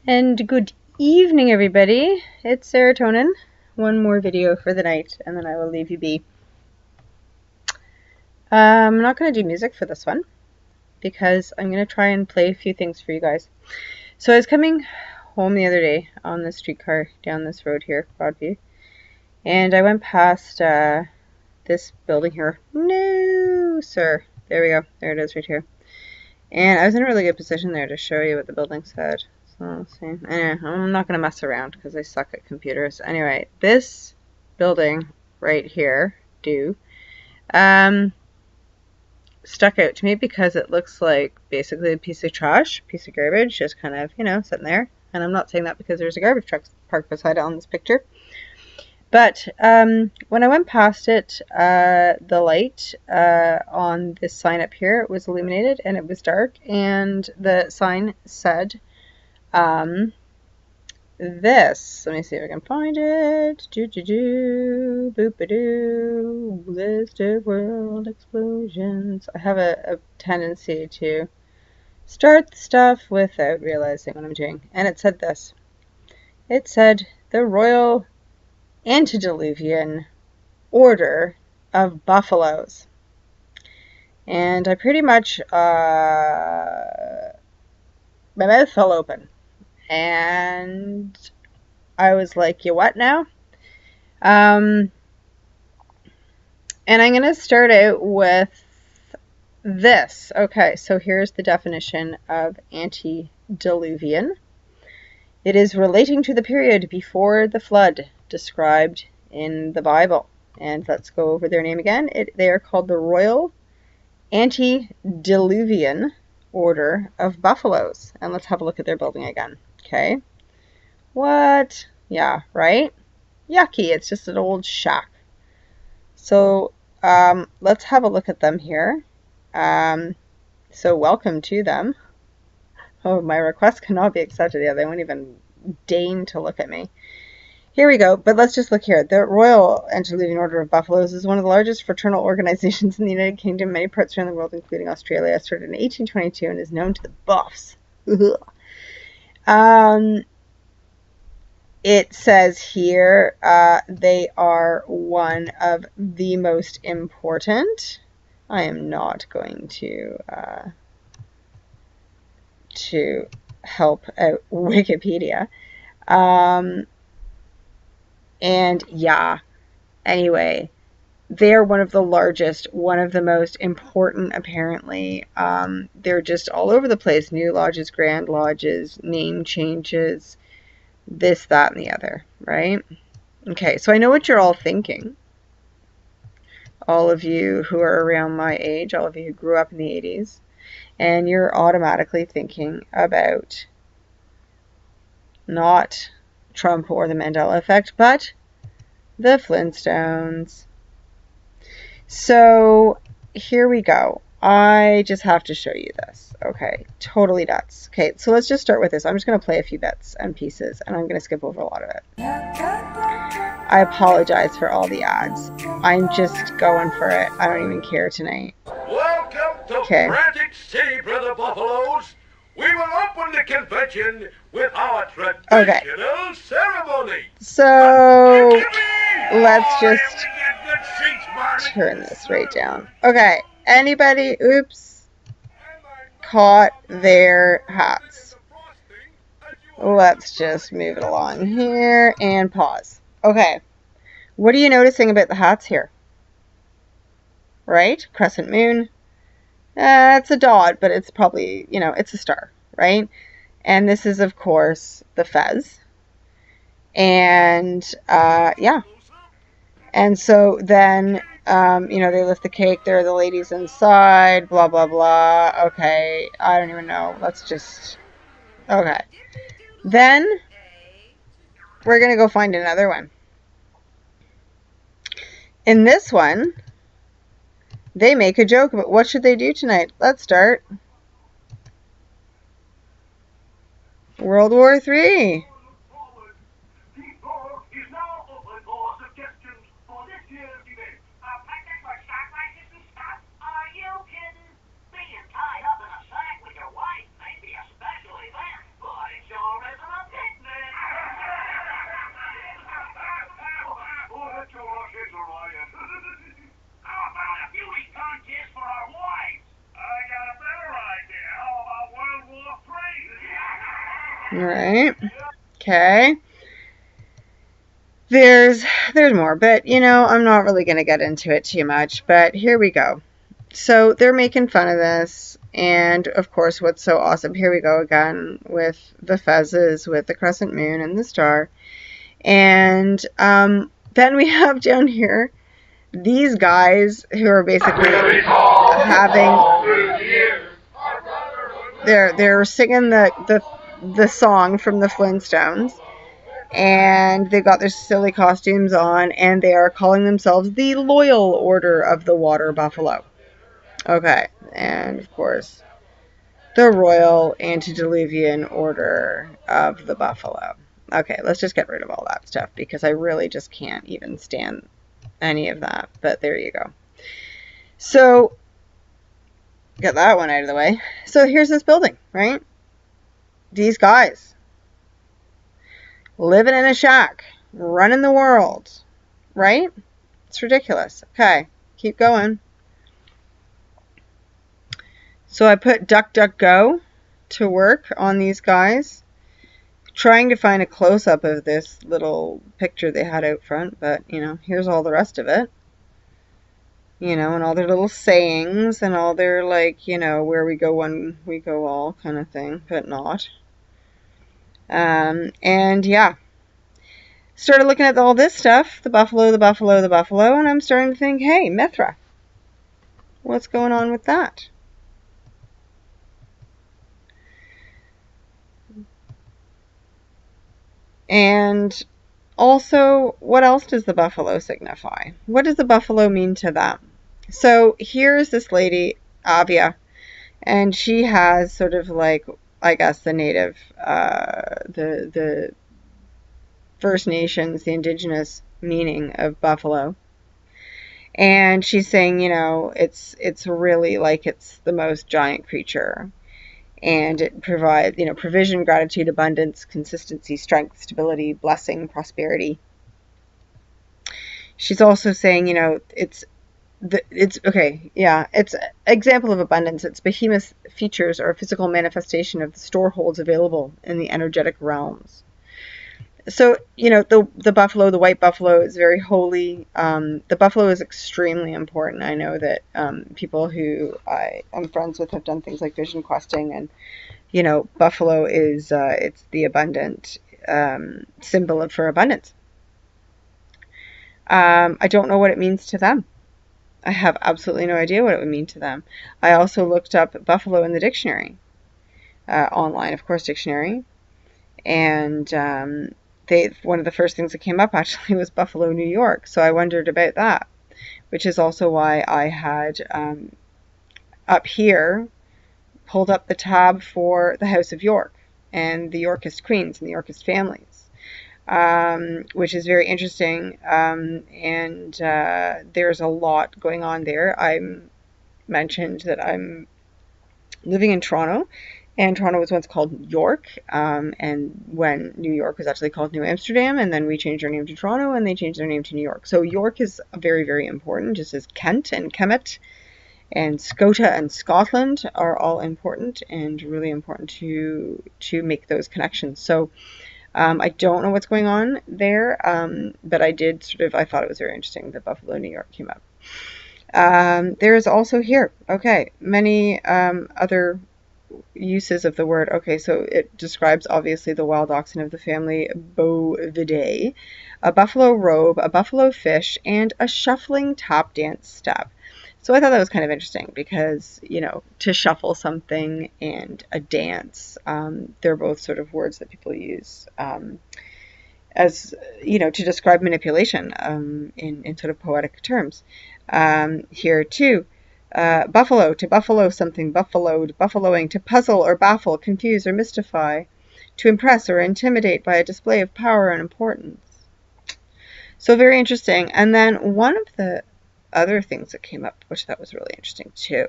And good evening, everybody. It's Serotonin. One more video for the night, and then I will leave you be. I'm not going to do music for this one, because I'm going to try and play a few things for you guys. So I was coming home the other day on the streetcar down this road here, Broadview, and I went past this building here. No, sir. There we go. There it is right here. And I was in a really good position there to show you what the building said. So, see. Anyway, I'm not going to mess around because I suck at computers. Anyway, this building right here, stuck out to me because it looks like basically a piece of trash, piece of garbage, just kind of, sitting there. And I'm not saying that because there's a garbage truck parked beside it on this picture. But when I went past it, the light on this sign up here was illuminated and it was dark, and the sign said this. Let me see if I can find it. Boop-a-doo. List of world explosions. I have a tendency to start stuff without realizing what I'm doing. And it said this. It said the Royal Antediluvian Order of Buffaloes. And I pretty much, my mouth fell open. And I was like, you what now? And I'm going to start out with this. Okay, so here's the definition of antediluvian. It is relating to the period before the flood described in the Bible. And let's go over their name again. They are called the Royal Antediluvian Order of Buffaloes. And let's have a look at their building again. Okay. What? Yeah, right? Yucky. It's just an old shack. So let's have a look at them here. So welcome to them. Oh, my request cannot be accepted. Yeah, they won't even deign to look at me. Here we go, but let's just look here. The Royal Antediluvian Order of Buffaloes is one of the largest fraternal organizations in the United Kingdom, many parts around the world, including Australia. Started in 1822 and is known to the Buffs. It says here they are one of the most important. I am not going to help out Wikipedia. And yeah, anyway, they're one of the largest, one of the most important, apparently. They're just all over the place. New lodges, grand lodges, name changes, this, that, and the other, right? Okay, so I know what you're all thinking. All of you who are around my age, all of you who grew up in the 80s, and you're automatically thinking about not Trump or the Mandela effect, but the Flintstones. So here we go. I just have to show you this. Okay, totally nuts. Okay, so let's just start with this. I'm just going to play a few bits and pieces, and I'm going to skip over a lot of it. I apologize for all the ads. I'm just going for it. I don't even care tonight. Welcome to Frantic City, Brother Buffaloes. We will open the convention with our traditional ceremony. So let's just turn this right down. Okay, anybody, oops, caught their hats? Let's just move it along here and pause. Okay, what are you noticing about the hats here? Right? Crescent moon. It's a dot, but it's probably, it's a star, right? And this is, of course, the fez. And, yeah. And so then, they lift the cake. There are the ladies inside, blah, blah, blah. Okay, I don't even know. Let's just, okay. Then, we're going to go find another one. In this one, they make a joke about what should they do tonight. Let's start. World War III. Right. Okay. There's more, but I'm not really going to get into it too much, but here we go. So they're making fun of this, and of course what's so awesome, here we go again with the fezzes, with the crescent moon and the star. And then we have down here these guys who are basically they're singing the song from the Flintstones, and they've got their silly costumes on, and they are calling themselves the Loyal Order of the Water Buffalo. Okay, and of course, the Royal Antediluvian Order of the Buffalo. Okay, let's just get rid of all that stuff because I really just can't even stand any of that. But there you go. So, get that one out of the way. So here's this building, right? These guys living in a shack, running the world, right? It's ridiculous. Okay, keep going. So I put DuckDuckGo to work on these guys, trying to find a close-up of this little picture they had out front, but, here's all the rest of it. And all their little sayings, and all their, where we go one, we go all kind of thing, but not. And, yeah. Started looking at all this stuff, the buffalo, and I'm starting to think, hey, Mithra, what's going on with that? And also, what else does the buffalo signify? What does the buffalo mean to them? So here's this lady, Avia, and she has sort of like, I guess, the native, the First Nations, the indigenous meaning of buffalo. And she's saying, it's really like it's the most giant creature. And it provides, provision, gratitude, abundance, consistency, strength, stability, blessing, prosperity. She's also saying, it's example of abundance. Its behemoth features are a physical manifestation of the storeholds available in the energetic realms. So, the buffalo, the white buffalo, is very holy. The buffalo is extremely important. I know that people who I am friends with have done things like vision questing, and, buffalo is, it's the abundant symbol for abundance. I don't know what it means to them. I have absolutely no idea what it would mean to them. I also looked up buffalo in the dictionary, online, of course, dictionary, and one of the first things that came up actually was Buffalo, New York. So I wondered about that, which is also why I had up here pulled up the tab for the House of York and the Yorkist queens and the Yorkist families, which is very interesting. And there's a lot going on there. I mentioned that I'm living in Toronto. And Toronto was once called York, and when New York was actually called New Amsterdam, and then we changed our name to Toronto, and they changed their name to New York. So York is very, very important, just as Kent and Kemet and Scota and Scotland are all important, and really important to make those connections. So I don't know what's going on there, but I thought it was very interesting that Buffalo, New York came up. There is also here, many other uses of the word. Okay, so it describes obviously the wild oxen of the family Bovidae, a buffalo robe, a buffalo fish, and a shuffling tap dance step. So I thought that was kind of interesting because, to shuffle something and a dance, they're both sort of words that people use as, to describe manipulation in sort of poetic terms. Here too. Buffalo, to buffalo something, buffaloed, buffaloing, to puzzle or baffle, confuse or mystify, to impress or intimidate by a display of power and importance. So very interesting. And then one of the other things that came up, which I thought was really interesting too,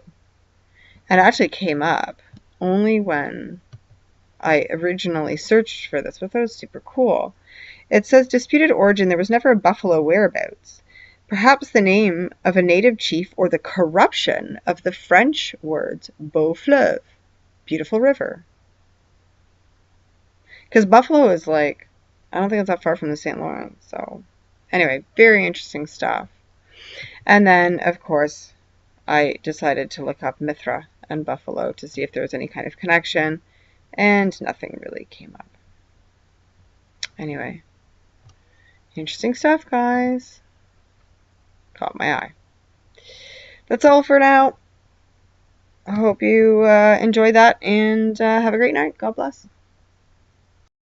and actually came up only when I originally searched for this, but that was super cool. It says disputed origin, there was never a buffalo whereabouts. Perhaps the name of a native chief or the corruption of the French words beau fleuve, beautiful river. Because Buffalo is like, I don't think it's that far from the St. Lawrence. So anyway, very interesting stuff. And then, of course, I decided to look up Mithra and Buffalo to see if there was any kind of connection, and nothing really came up. Anyway, interesting stuff, guys. Caught my eye. That's all for now. I hope you enjoy that, and have a great night. God bless.